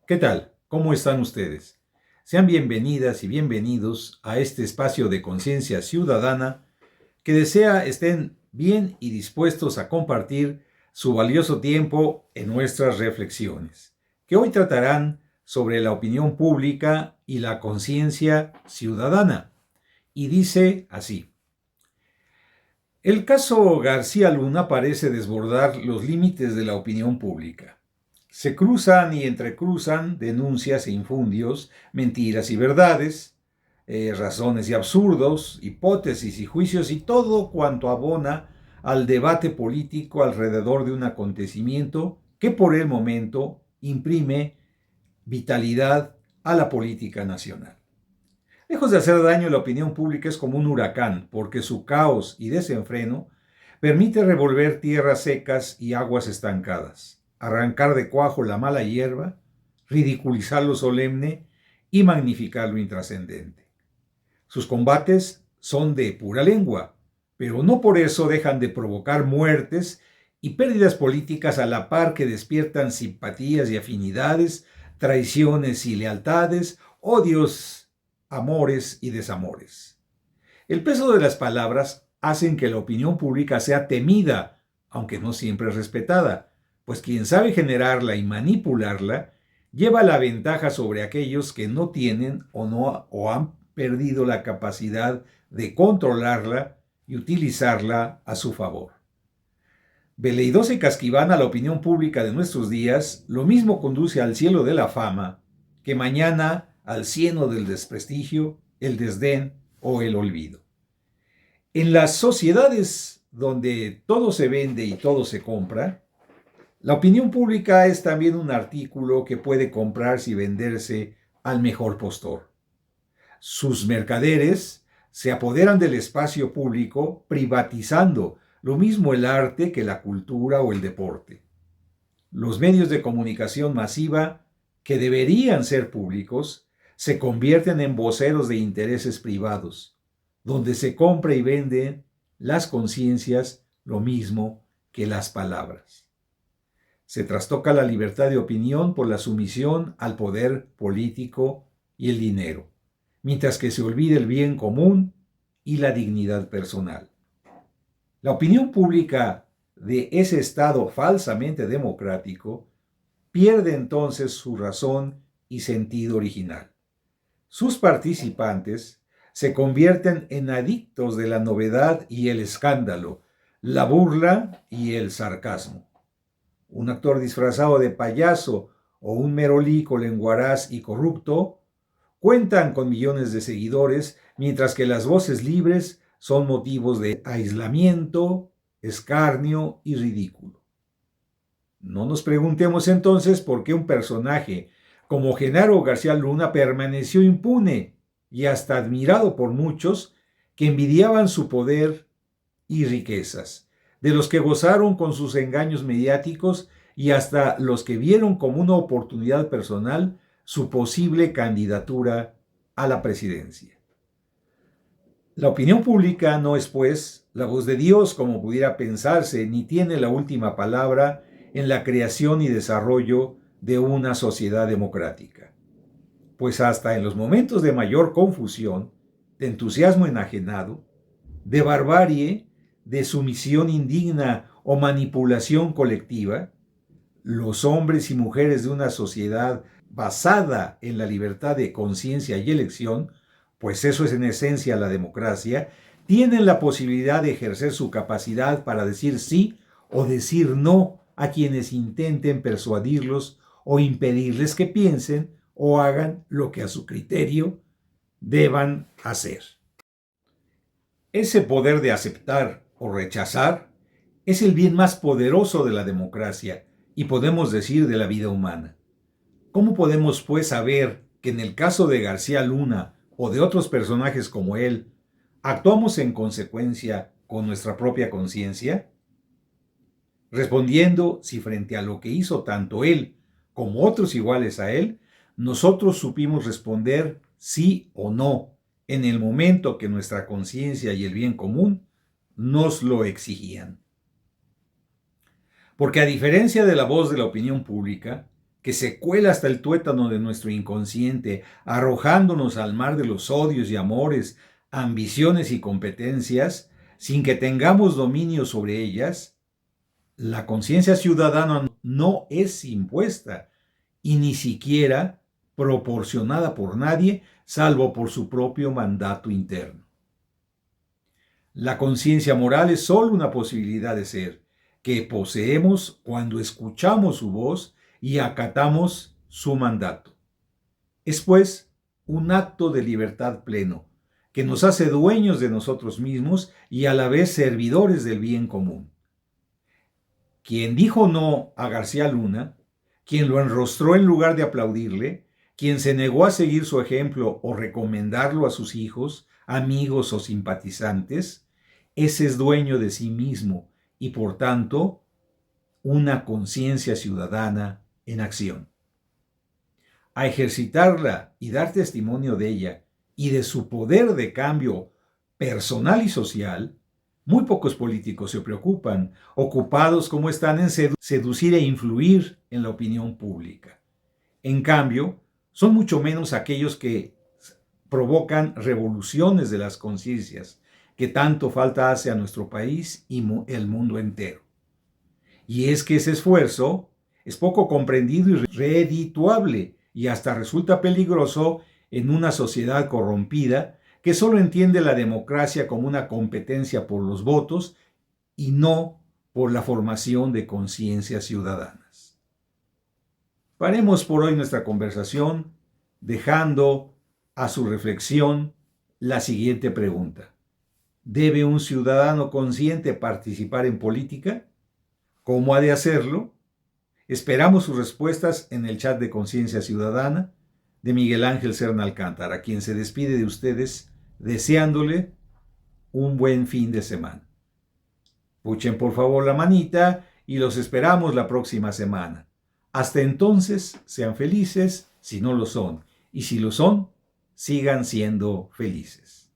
¿Qué tal? ¿Cómo están ustedes? Sean bienvenidas y bienvenidos a este espacio de conciencia ciudadana que desea estén bien y dispuestos a compartir su valioso tiempo en nuestras reflexiones, que hoy tratarán sobre la opinión pública y la conciencia ciudadana. Y dice así: el caso García Luna parece desbordar los límites de la opinión pública. Se cruzan y entrecruzan denuncias e infundios, mentiras y verdades, razones y absurdos, hipótesis y juicios y todo cuanto abona al debate político alrededor de un acontecimiento que por el momento imprime vitalidad a la política nacional. Lejos de hacer daño, la opinión pública es como un huracán, porque su caos y desenfreno permite revolver tierras secas y aguas estancadas, arrancar de cuajo la mala hierba, ridiculizar lo solemne y magnificar lo intrascendente. Sus combates son de pura lengua, pero no por eso dejan de provocar muertes y pérdidas políticas a la par que despiertan simpatías y afinidades, traiciones y lealtades, odios, amores y desamores. El peso de las palabras hacen que la opinión pública sea temida, aunque no siempre respetada, pues quien sabe generarla y manipularla lleva la ventaja sobre aquellos que no tienen o han perdido la capacidad de controlarla y utilizarla a su favor. Veleidosa y casquivana la opinión pública de nuestros días, lo mismo conduce al cielo de la fama que mañana al cieno del desprestigio, el desdén o el olvido. En las sociedades donde todo se vende y todo se compra, la opinión pública es también un artículo que puede comprarse y venderse al mejor postor. Sus mercaderes se apoderan del espacio público privatizando lo mismo el arte que la cultura o el deporte. Los medios de comunicación masiva, que deberían ser públicos, se convierten en voceros de intereses privados, donde se compra y venden las conciencias lo mismo que las palabras. Se trastoca la libertad de opinión por la sumisión al poder político y el dinero, mientras que se olvida el bien común y la dignidad personal. La opinión pública de ese Estado falsamente democrático pierde entonces su razón y sentido original. Sus participantes se convierten en adictos de la novedad y el escándalo, la burla y el sarcasmo. Un actor disfrazado de payaso o un merolico lenguaraz y corrupto cuentan con millones de seguidores, mientras que las voces libres son motivos de aislamiento, escarnio y ridículo. No nos preguntemos entonces por qué un personaje como Genaro García Luna permaneció impune y hasta admirado por muchos que envidiaban su poder y riquezas, de los que gozaron con sus engaños mediáticos y hasta los que vieron como una oportunidad personal su posible candidatura a la presidencia. La opinión pública no es, pues, la voz de Dios como pudiera pensarse, ni tiene la última palabra en la creación y desarrollo de una sociedad democrática. Pues hasta en los momentos de mayor confusión, de entusiasmo enajenado, de barbarie, de sumisión indigna o manipulación colectiva, los hombres y mujeres de una sociedad basada en la libertad de conciencia y elección, pues eso es en esencia la democracia, tienen la posibilidad de ejercer su capacidad para decir sí o decir no a quienes intenten persuadirlos o impedirles que piensen o hagan lo que a su criterio deban hacer. Ese poder de aceptar o rechazar es el bien más poderoso de la democracia y podemos decir de la vida humana. ¿Cómo podemos pues saber que en el caso de García Luna o de otros personajes como él, actuamos en consecuencia con nuestra propia conciencia? Respondiendo si frente a lo que hizo tanto él como otros iguales a él, nosotros supimos responder sí o no en el momento que nuestra conciencia y el bien común nos lo exigían. Porque a diferencia de la voz de la opinión pública, que se cuela hasta el tuétano de nuestro inconsciente, arrojándonos al mar de los odios y amores, ambiciones y competencias, sin que tengamos dominio sobre ellas, la conciencia ciudadana no es impuesta y ni siquiera proporcionada por nadie, salvo por su propio mandato interno. La conciencia moral es solo una posibilidad de ser que poseemos cuando escuchamos su voz y acatamos su mandato. Es pues un acto de libertad pleno que nos hace dueños de nosotros mismos y a la vez servidores del bien común. Quien dijo no a García Luna, quien lo enrostró en lugar de aplaudirle, quien se negó a seguir su ejemplo o recomendarlo a sus hijos, amigos o simpatizantes, ese es dueño de sí mismo y por tanto una conciencia ciudadana en acción. A ejercitarla y dar testimonio de ella y de su poder de cambio personal y social, muy pocos políticos se preocupan, ocupados como están en seducir e influir en la opinión pública. En cambio, son mucho menos aquellos que provocan revoluciones de las conciencias, que tanto falta hace a nuestro país y el mundo entero. Y es que ese esfuerzo es poco comprendido y redituable, y hasta resulta peligroso en una sociedad corrompida que solo entiende la democracia como una competencia por los votos y no por la formación de conciencias ciudadanas. Paremos por hoy nuestra conversación dejando a su reflexión la siguiente pregunta. ¿Debe un ciudadano consciente participar en política? ¿Cómo ha de hacerlo? Esperamos sus respuestas en el chat de Conciencia Ciudadana de Miguel Ángel Serna Alcántara, quien se despide de ustedes deseándole un buen fin de semana. Puchen por favor la manita y los esperamos la próxima semana. Hasta entonces, sean felices si no lo son, y si lo son, sigan siendo felices.